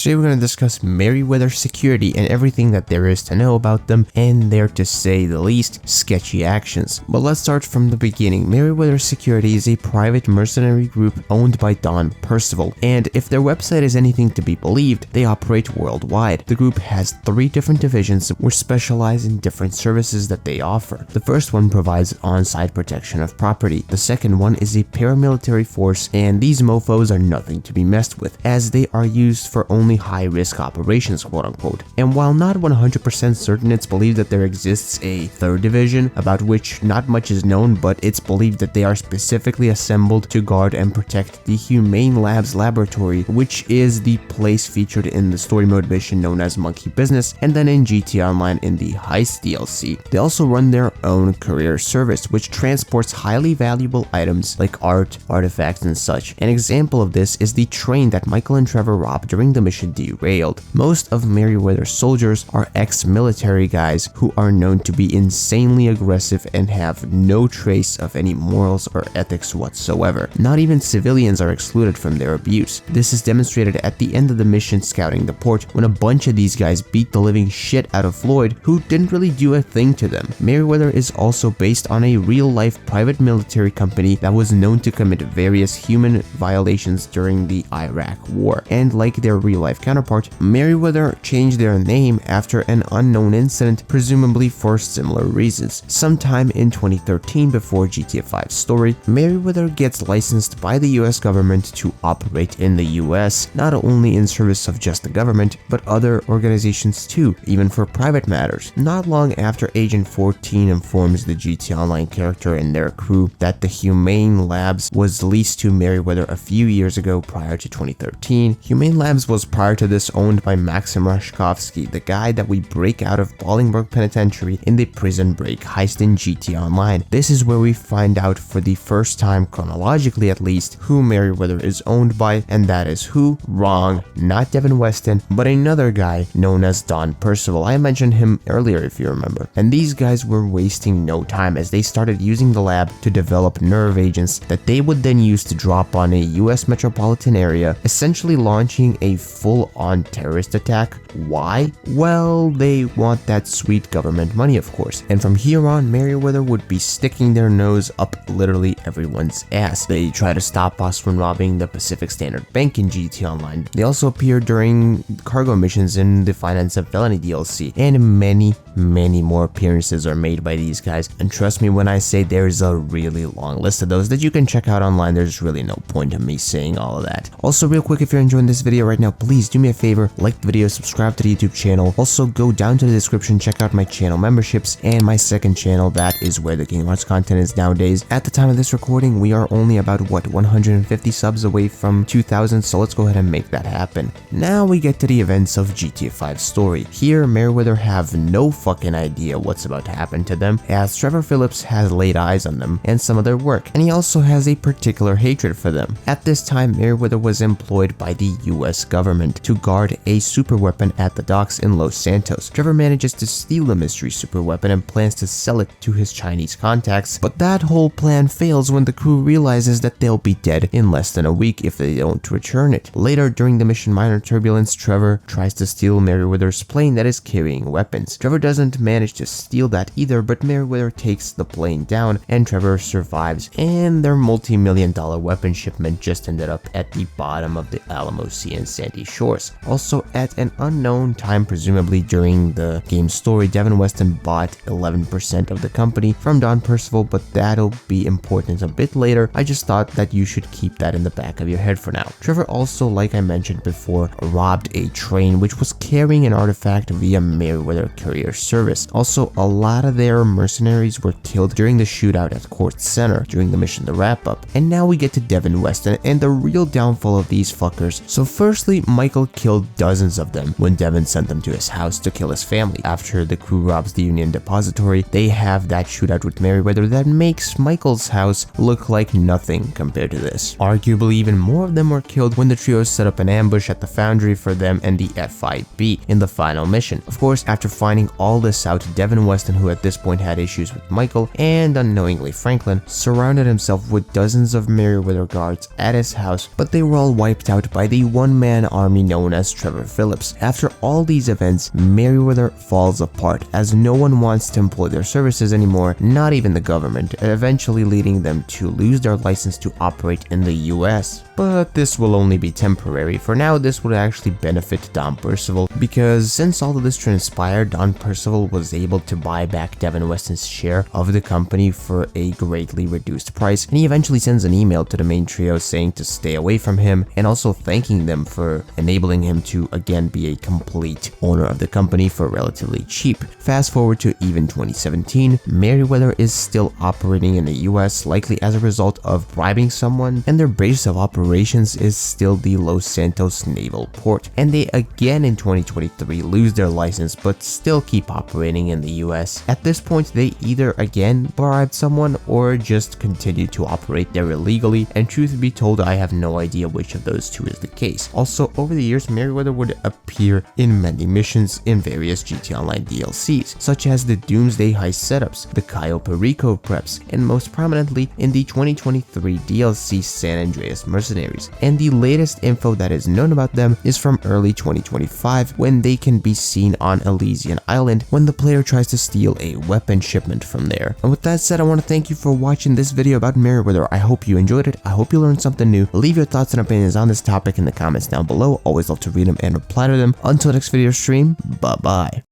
Today we're going to discuss Merryweather security and everything that there is to know about them and their, to say the least, sketchy actions. But let's start from the beginning. Merryweather Security is a private mercenary group owned by Don Percival, and if their website is anything to be believed, they operate worldwide. The group has 3 different divisions which specialize in different services that they offer. The first one provides on-site protection of property. The second one is a paramilitary force, and these mofos are nothing to be messed with, as they are used for only high-risk operations, quote-unquote. And while not 100% certain, it's believed that there exists a third division, about which not much is known, but it's believed that they are specifically assembled to guard and protect the Humane Labs laboratory, which is the place featured in the story mode mission known as Monkey Business, and then in GTA Online in the Heist DLC. They also run their own courier service, which transports highly valuable items like art, artifacts, and such. An example of this is the train that Michael and Trevor robbed during the mission derailed. Most of Merryweather's soldiers are ex-military guys who are known to be insanely aggressive and have no trace of any morals or ethics whatsoever. Not even civilians are excluded from their abuse. This is demonstrated at the end of the mission scouting the port when a bunch of these guys beat the living shit out of Floyd, who didn't really do a thing to them. Merryweather is also based on a real-life private military company that was known to commit various human violations during the Iraq War, and like their real-life counterpart, Merryweather changed their name after an unknown incident, presumably for similar reasons. Sometime in 2013, before GTA 5's story, Merryweather gets licensed by the US government to operate in the US, not only in service of just the government, but other organizations too, even for private matters. Not long after Agent 14 informs the GTA Online character and their crew that the Humane Labs was leased to Merryweather a few years ago prior to 2013. Humane Labs was prior to this owned by Maxim Rashkovsky, the guy that we break out of Bolingbroke Penitentiary in the prison break heist in GTA Online. This is where we find out for the first time, chronologically at least, who Merryweather is owned by, and that is who? Wrong, not Devin Weston, but another guy known as Don Percival. I mentioned him earlier if you remember. And these guys were wasting no time as they started using the lab to develop nerve agents that they would then use to drop on a US metropolitan area, essentially launching a full-on terrorist attack. Why? Well, they want that sweet government money, of course. And from here on, Merryweather would be sticking their nose up literally everyone's ass. They try to stop us from robbing the Pacific Standard Bank in GTA Online. They also appear during cargo missions in the Finance and Felony DLC, and many more appearances are made by these guys. And trust me when I say there's a really long list of those that you can check out online. There's really no point in me saying all of that. Also, real quick, if you're enjoying this video right now, please do me a favor, like the video, subscribe to the YouTube channel. Also, go down to the description, check out my channel memberships and my second channel. That is where the Kingdom Hearts content is nowadays. At the time of this recording, we are only about, 150 subs away from 2,000, so let's go ahead and make that happen. Now we get to the events of GTA 5's story. Here, Merryweather have no fucking idea what's about to happen to them, as Trevor Phillips has laid eyes on them and some of their work, and he also has a particular hatred for them. At this time, Merryweather was employed by the US government to guard a superweapon at the docks in Los Santos. Trevor manages to steal the mystery superweapon and plans to sell it to his Chinese contacts, but that whole plan fails when the crew realizes that they'll be dead in less than a week if they don't return it. Later, during the mission Minor Turbulence, Trevor tries to steal Merryweather's plane that is carrying weapons. Trevor doesn't manage to steal that either, but Merryweather takes the plane down and Trevor survives, and their multi-million-dollar weapon shipment just ended up at the bottom of the Alamo Sea and Sandy Shores. Also, at an unknown time, presumably during the game's story, Devin Weston bought 11% of the company from Don Percival, but that'll be important a bit later. I just thought that you should keep that in the back of your head for now. Trevor also, like I mentioned before, robbed a train which was carrying an artifact via Merryweather courier service. Also, a lot of their mercenaries were killed during the shootout at Court Center during the mission The Wrap Up. And now we get to Devin Weston and the real downfall of these fuckers. So firstly, Michael killed dozens of them when Devin sent them to his house to kill his family. After the crew robs the Union Depository, they have that shootout with Merryweather that makes Michael's house look like nothing compared to this. Arguably, even more of them were killed when the trio set up an ambush at the foundry for them and the FIB in the final mission. Of course, after finding all all this out, Devin Weston, who at this point had issues with Michael, and unknowingly Franklin, surrounded himself with dozens of Merryweather guards at his house, but they were all wiped out by the one-man army known as Trevor Phillips. After all these events, Merryweather falls apart as no one wants to employ their services anymore, not even the government, eventually leading them to lose their license to operate in the US. But this will only be temporary. For now, this would actually benefit Don Percival, because since all of this transpired, Don Percival was able to buy back Devin Weston's share of the company for a greatly reduced price, and he eventually sends an email to the main trio saying to stay away from him, and also thanking them for enabling him to again be a complete owner of the company for relatively cheap. Fast forward to even 2017, Merryweather is still operating in the US, likely as a result of bribing someone, and their base of operations is still the Los Santos Naval Port, and they again in 2023 lose their license but still keep operating in the US. At this point, they either again bribed someone or just continue to operate there illegally, and truth be told, I have no idea which of those two is the case. Also, over the years, Merryweather would appear in many missions in various GTA Online DLCs, such as the Doomsday Heist setups, the Cayo Perico preps, and most prominently in the 2023 DLC San Andreas Mercenaries. And the latest info that is known about them is from early 2025, when they can be seen on Elysian Island when the player tries to steal a weapon shipment from there. And with that said, I want to thank you for watching this video about Merryweather. I hope you enjoyed it. I hope you learned something new. Leave your thoughts and opinions on this topic in the comments down below. Always love to read them and reply to them. Until next video stream, bye bye.